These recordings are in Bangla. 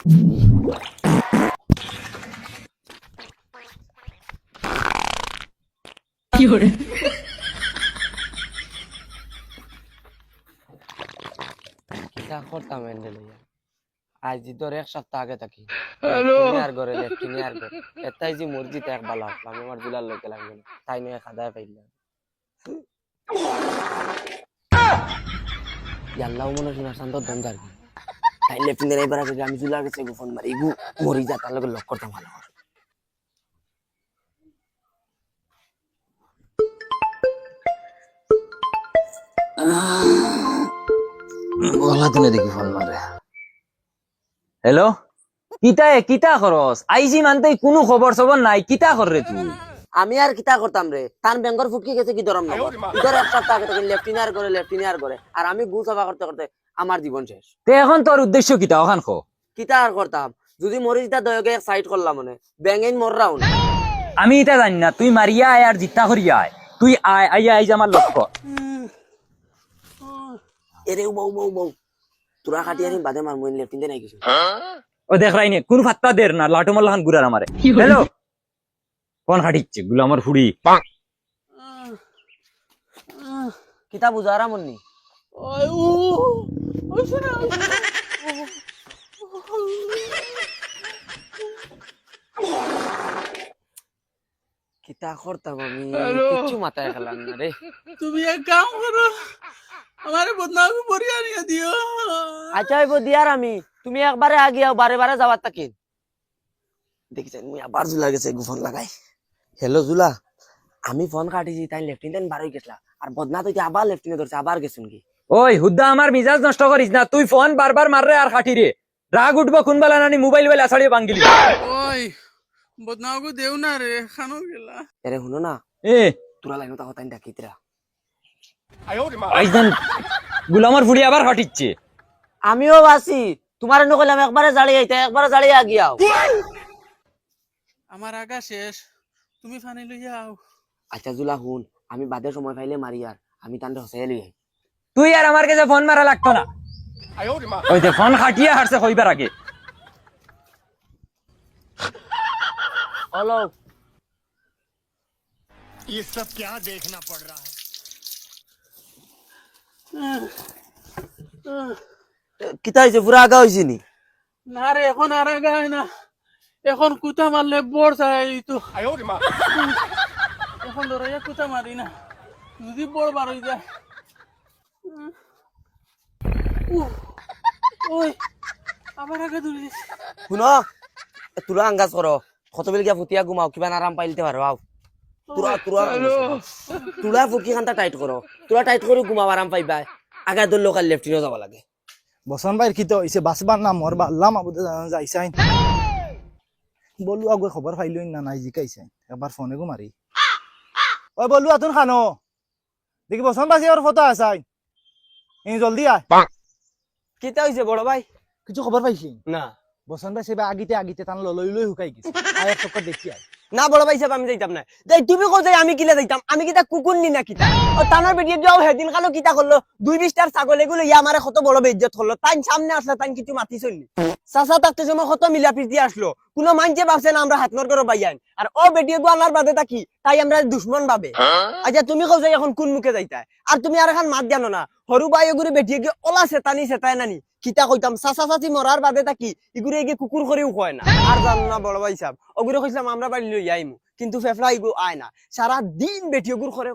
কি করে কিতা করতাম এন্ডে লইয়া আজ তোর এক সপ্তাহ আগে থাকি হ্যালো আর ঘরে লেফটিনি আর ঘরে এটাই যে মসজিদ এক বালা আমি আমার জুলার লোকে লাগবে না তাই নিয়ে খাদায় পাইলাম আল্লাহ মনে শোনা শান্ত দম যারবি তাই লেফটিনের এবার আগে আমি জুলার কাছে ফোন মারি ইগু মরি যা তার লোকে লক করতাম ভালো করে গলা দিনে দেখি ফোন মারে হ্যালো কিতা খরচ আইজি মানতে কোনো খবর সবর নাই কিতা কর রে তুই আমি আর কিতা করতাম রে তান বেঙ্গর ফুটকি গেছে কি ধরম না তোর এক সপ্তাহ আগে থেকে লেফটিনার করে আর আমি গু সাফা করতে করতে আমার জীবন শেষ তে এখন তোর উদ্দেশ্য কিতা ওখান খো কিতা আর করতাম যদি মরি যেটা দয়কে এক সাইড করলাম মনে ব্যাঙেন মররাও না আমি এটা জানি না তুই মারিয়া আয় আর জিত্তা করিয়া আয় তুই আয় আইয়া আইজ আমার লক্ষ্য এরে বউ তোরা খাটি আনি বাদে মার মই লেফটিনে নাই কিছু ও দেখ রাইনে কোন ফাত্তা দের না লাটু মাল্লাহান গুরার আমারে হ্যালো কোন খাটিচ্ছে গুলো আমার ফুড়ি কিতা বুঝারা মননি কিতা করতাম আমি কিছু মাথায় খেলাম না রে তুমি এক কাম করো আমারে বদনাম করিয়া নিয়ে দিও আচ্ছা হইব দিয়ার আমি তুমি একবারে আগিয়াও বারে বারে যাবার তাকে দেখিছেন মুই আবার জুলা গেছে ফোন লাগাই হ্যালো জুলা আমি ফোন কাটিছি তাই লেফটিনেন্ট বার হয়ে গেছলা আর বদনা তো আবার লেফটিনে ধরছে আবার গেছুন কি ওই হুদ্দা আমার মিজাজ নষ্ট করিস না তুই ফোন বারবার মাররে আর খাটি রে রাগ উঠবো কোনবেলা নানি মোবাইল বেলা ছাড়িয়ে বাঙ্গিলি ওই বদনামকে দেও না রে খানো গেলা এরে শুনো না এ তোরা লাইনো তা হতাই ডাকিতরা আইজান গুলো আমার ফুড়ি আবার খাটিচ্ছে আমিও বাসি তোমার নকলাম একবারে জাড়ি আইতে একবারে জাড়ি আগিয়াও আমার আগা শেষ তুমি ফানি লইয়া আও আচ্ছা জুলা হুন আমি বাদে সময় পাইলে মারি আর আমি তান্ডে হসাই লই আই তুই আর আমার কাছে ফোন মারা লাগতো না ওই যে ফোন খাটিয়ে হারছে কইবার আগে হলো ये सब क्या देखना पड़ रहा है কিতা হইছে পুরা আগা হইছে নি না রে এখন আর আগা হয় না এখন কুতা মারলে বড় চাই তো এখন ধরাইয়া কুতা মারি না যদি বড় বার হয়ে যায় ওই আবার আগে ধরে শুনো তোরা আঙ্গাজ করো কত বেল গিয়া ফুটিয়া ঘুমাও কিবা আরাম পাইলতে পারো আও তোরা ফুকি খানটা টাইট করো তোরা টাইট করে ঘুমাও আরাম পাইবা আগে তোর লোকাল লেফটিনে যাব লাগে বসন ভাই কি তো ইসে বাসবার না মরবা আল্লাহ মাবুদে যাইছাই বলু আগে খবর পাইলই না নাই জিকাইছে একবার ফোনে গো মারি ওই বলু আতুন খানো দেখি বসন বাসি আর ফটো আসাই এই জলদি আয় কিতা হইছে বড় ভাই কিছু খবর পাইছি না বসন ভাই সেবা আগিতে তান লই হুকাই গেছে আয় এক চক্কর দেখি আয় না বড় ভাই সাহেব আমি যাইতাম না তাই তুমি কো যাই আমি কিলা যাইতাম আমি কিতা কুকুর নি না কিতা ও তানার বেটিয়ে যাও হেদিন কালো কিতা করলো 2-20টার ছাগল এগুলো ইয়া আমারে কত বড় বেইজ্জত করলো তাই সামনে আসলে তাই কিছু মাতি চললি চাচা থাকতে সময় কত মিলা প্রীতি আসলো কোনো মানছে ভাবছে না আমরা হাত নর করে বাইয়ান আর ও বেটিয়ে গো আল্লাহর বাদে থাকি তাই আমরা দুশমন ভাবে আচ্ছা তুমি কও যাই এখন কোন মুখে যাইতা আর তুমি আর এখন মাত জানো না হরু ভাই এগুলো বেটিয়ে গিয়ে ওলা সেতায় নানি কিতা কইতাম চাচা চাচি মরার বাদে থাকি ইগুরে গিয়ে কুকুর করেও কয় না আর জানো না বড় ভাই সাহেব ওগুলো কইছিলাম আমরা বাড়ি লই আইমু কিন্তু ফেফলা ইগু আয় না সারা দিন বেটি গুড় করে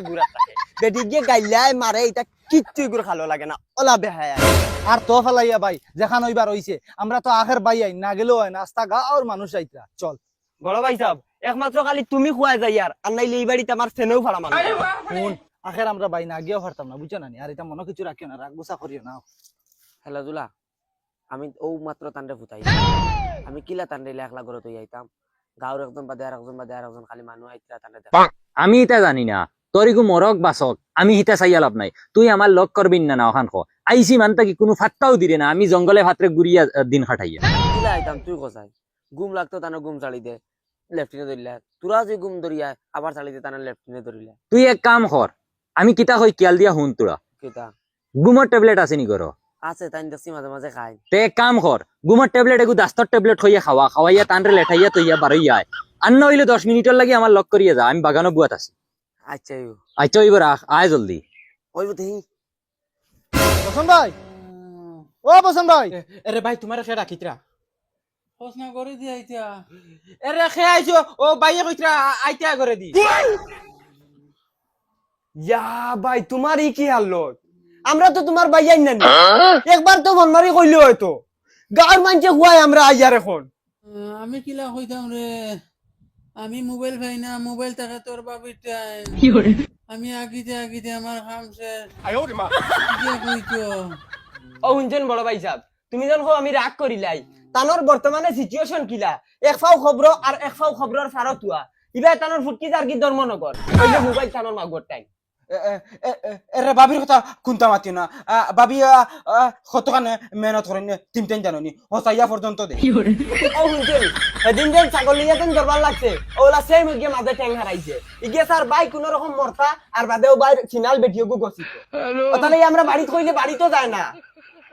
ঘুরা থাকে বেটি গিয়ে গাইলাই মারে এটা কিচ্ছু গুড় খালো লাগে না ওলা বেহায় আর তো ফেলাইয়া ভাই যেখান হইবার হইছে আমরা তো আখের বাই আই না গেলেও হয় নাস্তা গাঁওর মানুষ আইতা চল বড় ভাই সাহেব একমাত্র খালি তুমি খুয়াই যাই আর নাইলে এই বাড়িতে আমার ফেনেও ফাড়া মানুষ শুন আখের আমরা বাই না গিয়েও পারতাম না বুঝছো না আর এটা মনে কিছু রাখিও না রাগ গুছা করিও না খেলাধুলা আমি ও মাত্র তান্ডে ফুটাই আমি কিলা তান্ডে একলা ঘরে তুই আইতাম গাঁর একজন বাদে আর একজন খালি মানুষ আইতরা তান্ডে আমি এটা জানি না তোর ইগু মরক বাসক আমি হিতা চাইয়া লাভ নাই তুই আমার লক করবিন না না ওখান খো আইসি মানতা কি কোনো ফাত্তাও দিরে না আমি জঙ্গলে ভাতরে গুড়িয়া দিন খাটাইয়া কিলা আইতাম তুই কোথায় ঘুম লাগতো তানে ঘুম চালি দে লেফটিনে ধরিলা তোরা যে ঘুম ধরিয়া আবার চালি দে তানে লেফটিনে ধরিলা তুই এক কাম কর আমি কিতা কই কিয়াল দিয়া হুন তোরা কিতা ঘুমর ট্যাবলেট আছে নি করো আছে তাই দেখছি মাঝে মাঝে খাই তে এক কাম কর ঘুমের ট্যাবলেট এগু দাস্তর ট্যাবলেট হইয়া খাওয়াইয়া তানরে লেঠাইয়া তৈয়া বারইয়া আর না হইলে 10 মিনিটের লাগি আমার লক করিয়া যা আমি বাগানো বুয়াত আছি আচ্ছা আচ্ছা ওইবার আয় জলদি ওই দেখি বসন ভাই ও বসন ভাই আরে ভাই তোমার খেয়ে রাখিতরা প্রশ্ন করে দি আইতা আরে খেয়ে আইছো ও বাইয়ে কইতরা আইতা করে দি ইয়া ভাই তোমার কি হাল আমরা তো তোমার ভাইয়াই না একবার তো মন মারি কইলে হয়তো গাঁর মানুষে খুয়াই আমরা আইয়ার এখন আমি কিলা কইতাম রে আমি মোবাইল ভাই না মোবাইল টাকা তোর বাবিটা 有人， আমি আগিতে আমার কাম শেষ 哎呦我的妈！ কি কইতো ও শুনছেন বড় ভাই সাহেব তুমি যখন আমি রাগ করিলাই তানোর বর্তমানে সিচুয়েশন কিলা এক ফাও খবর আর এক ফাও খবরের ফারত হুয়া ইবা তানোর ফুটকি যার কি ধর্মনগর ওই যে মোবাইল তানোর মাগর টাইম এরে বাবির কথা কোনটা মাতি না বাবি কতখানে মেহনত করেন তিনটেন জানি হসাইয়া পর্যন্ত দে 有人， ও শুনছেন সেদিন যে ছাগল লিয়াতেন দরবার লাগছে ওলা সেম গিয়ে মাঝে ট্যাং হারাইছে ইগে স্যার ভাই কোন রকম মরতা আর বাদেও ভাই ফিনাল বেটিও গো গছিত ও তাহলে আমরা বাড়িতে কইলে বাড়ি তো যায় না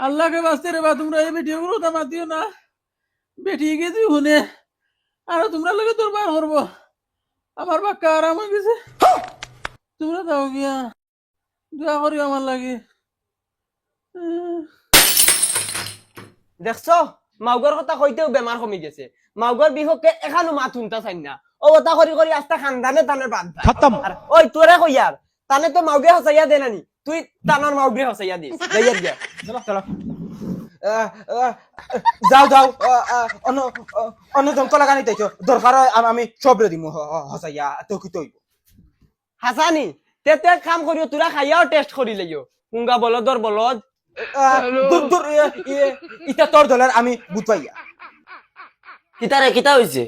আল্লাহকে বাঁচতে রে বা তোমরা এই ভিডিও গুলো তো মাতিও না বেটি গিয়ে তুই শুনে আর তোমরা লোকে তোর বার করবো আমার বাক্কা আরাম হয়ে গেছে তোমরা দাও গিয়া দোয়া করিও আমার লাগে দেখছো মাউগর কথা কইতেও বেমার কমি গেছে মাউগর বিহকে এখানো মাত শুনতা চাই না ও কথা করি করি আস্তা খানদানে তানে বাদ খতম ওই তোরে কইয়ার তানে তো মাউগে হসাইয়া দে নানি তুই তানার মাউগে হসাইয়া দিস যাইয়া দিয়া চলো চলো যাও যাও অন্য জমতো লাগানি তাইছো দরকার আমি সব দিম হসাইয়া তো কি তৈব হাসানি তে তে কাম করিও তোরা খাইয়াও টেস্ট করি লইও হুঙ্গা বলদর বলদ ইটা তোর দলের আমি বুঝ পাইয়া কিতারে কিতা হইছে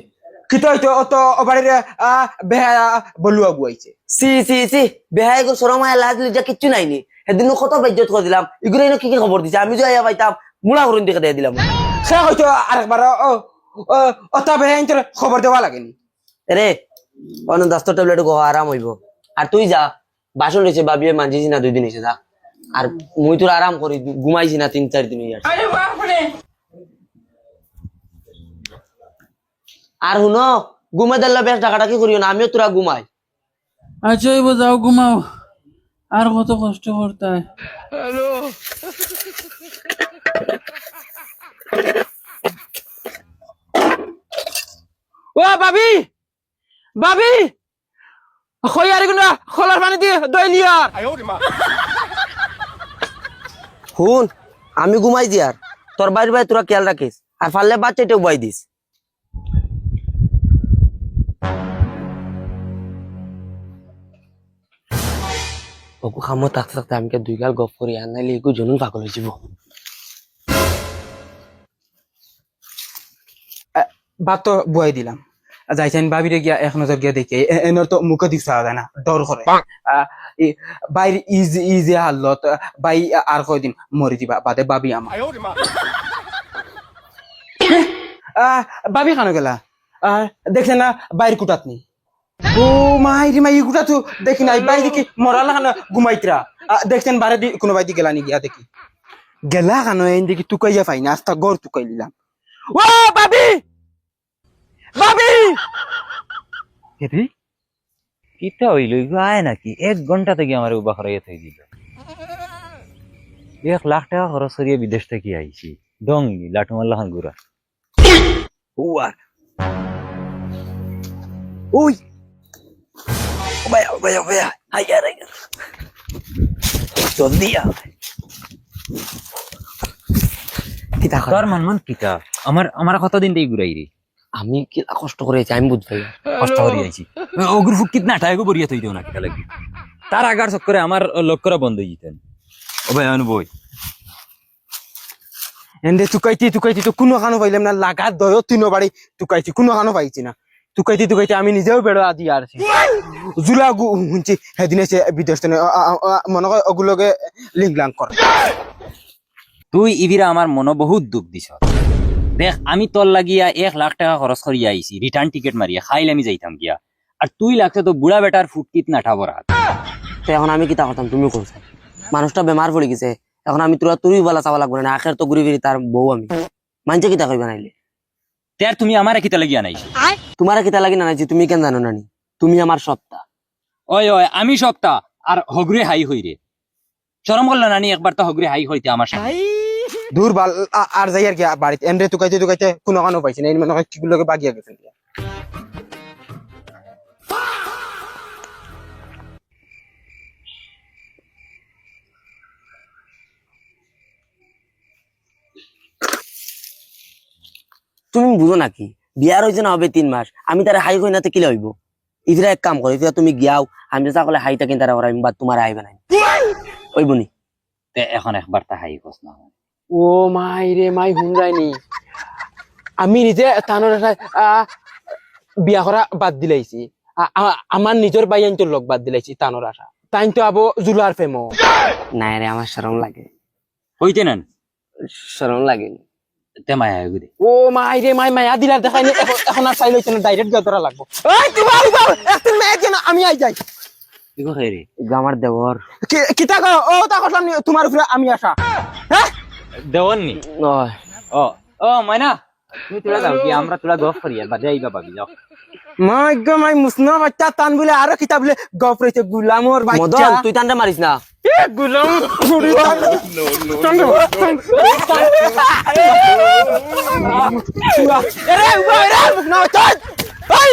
কিতা হইতো অত বাড়ির বেহা বলু আগুয়াইছে সি বেহাই গো শরমায় লাজ লিজা কিচ্ছু নাইনি সেদিন কত বেজ্জত করে দিলাম ইগুলো কি কি খবর দিছে আমি যে আইয়া পাইতাম মুড়া করুন দেখে দিয়ে দিলাম সে হয়তো আরেকবার অত বেহা খবর দেওয়া লাগেনি রে অন 10 ট্যাবলেট গো আরাম হইব আর তুই যা বাসন রয়েছে বাবিয়ে মানজিছি না 2 দিন হইছে যা আর মুই তোর আরাম করি ঘুমাইছি না 3-4 দিন হইয়া আর হুনো ঘুমে দিলে বেশ টাকাটা কি করিও না আমিও তোরা ঘুমাই আচ্ছা এবার যাও ঘুমাও আর কত কষ্ট করতে হয় ও বাবি বাবি কই আর গুনা খোলার পানি দিয়ে দই লিয়ার 哎呦我的妈！ হুন আমি ঘুমাই দি আর তোর বাইরে ভাই তোরা খেয়াল রাখিস আর ফাললে বাচ্চাটা উবাই দিস ওকু খামো থাকতে থাকতে আমি 2 গাল গপ করি আর নাইলে এগু জনুন পাগল হয়ে যাব ভাত তো বুয়াই দিলাম যাইছেন বাবিরে গিয়া এক নজর গিয়া দেখে এনর তো মুখে দিছা যায় না ডর করে বাইর ইজি হালত বাই আর কয়দিন মরি দিবা বাদে বাবি আমার 哎呦我的妈！ বাবি খানো গেলা দেখছেন না বাইর কুটাত নি ও মাইরি মাই কুটা তো দেখি নাই বাই দেখি মরালা খানো ঘুমাইতরা দেখছেন বারে দি কোনো বাই দি গেলা নি গিয়া দেখি গেলা খানো এন দেখি তুকাইয়া পাই না আস্তা গড় তুকাই দিলাম ও বাবি বাবি এরে কিটা হইল আয় নাকি 1 ঘন্টা থেকে আমার উবা করাইয়া থাকি দিল 1 লাখ টাকা খরচ করিয়া বিদেশ থেকে আইছি ডঙ্গি লাঠু মাল্লা খান গুড়া ওয়ার ওই ভাইয়া আইয়া রে জলদি আ কিতা তোর মন কিটা আমার কতদিন থেকে ঘুরাই রে আমি কি কষ্ট করেছি আমি বুঝ পাই কষ্ট করি আইছি ওগুর ফুক কিতনা টাকা বরিয়া থই দিও না কিটা লাগি তার আগার চক্করে আমার লক্ষ্যরা বন্ধ হয়ে যেতেন ও ভাই বই এন্ডে তুকাইতি তো কোনো খানো পাইলাম না লাগা দয় 3 বাড়ি তুকাইছি কোনো খানো পাইছি না তুকাইতি আমি নিজেও বেড়া আদি আরছি জুলা হুঁচি সেদিনে সে বিদেশ মনে হয় ওগুলোকে লিঙ্ক লাঙ্ক কর তুই ইবিরা আমার মনে বহুত দুঃখ দিছ দেখ আমি তোর লাগিয়া 1 লাখ টাকা খরচ করিয়া আইছি রিটার্ন টিকিট মারিয়া খাইলে আমি যাইতাম গিয়া আর তুই লাগছে তো বুড়া বেটার ফুটকিত না ঠাবর হাত এখন আমি কিতা করতাম তুমি কইছ মানুষটা বেমার পড়ে গেছে এখন আমি তোরা তুই বলা চাওয়া লাগবে না, আখের তো ঘুরি ফিরি তার বউ আমি, মানছে কিতা কইবা নাইলে? তার তুমি আমার কিতা লাগিয়া নাইছি? তোমার কিতা লাগি না নাইছি তুমি কেন জানো নানি? তুমি আমার সপ্তা। ওই ওই আমি সপ্তাহ আর হগরে হাই হই রে, শরম করলো নানি একবার তো হগরে হাই হইতে আমার সাথে। দূর বাল আর যাই আর কি বাড়িতে এমরে তুকাইতে কোনো কানো পাইছি না, এই মনে হয় কিগুলোকে বাগিয়া গেছেন। তুমি বুঝো নাকি বিয়ার হয়েছে না হবে 3 মাস, আমি তারা হাই কই নাতে কি হইব? ইফিরা এক কাম করো, ইফিরা তুমি গিয়াও, আমি যা করলে হাইটা কিনতে রাখো বা তোমার আইবে নাই ওই বনি। তে এখন একবার তা হাই কস না। ও মাই রে মাই হুন যায়নি, আমি নিজে তানোর বিয়া করা বাদ দিলাইছি, আমার নিজের বাই আইন লোক বাদ দিলাইছি তানোর আশা, তাই তো আবো জুলার ফেমো। নাই রে আমার শরম লাগে, হইতে নেন শরম লাগে। তে মায়া হইব দে। ও মাই রে মাই মায়া দিলার দেখাইনি, এখন আর চাই লইছে না, ডাইরেক্ট গতরা লাগবো। এই তুমি আইবা, একদিন মেয়ে কেন আমি আই যাই। কি কই রে? এগুলো আমার দেবর। কিতা কও? ও তা করলাম নি, তোমার উপরে আমি আশা। হ্যাঁ দেওয়ান নি? ওই, ও ও মাইনা তুমি তোলা যাও কি, আমরা তোলা গফ করি আর বাদে আইবা পাবি যাও। মাই গো মাই মুসনা বাচ্চা তান বলে আরো কিতা বলে গপ রইছে, গুলামর বাচ্চা। মদন তুই টানটা মারিস না। এ গুলাম ছুরি এরে উবা এরে মুখ না চল। এই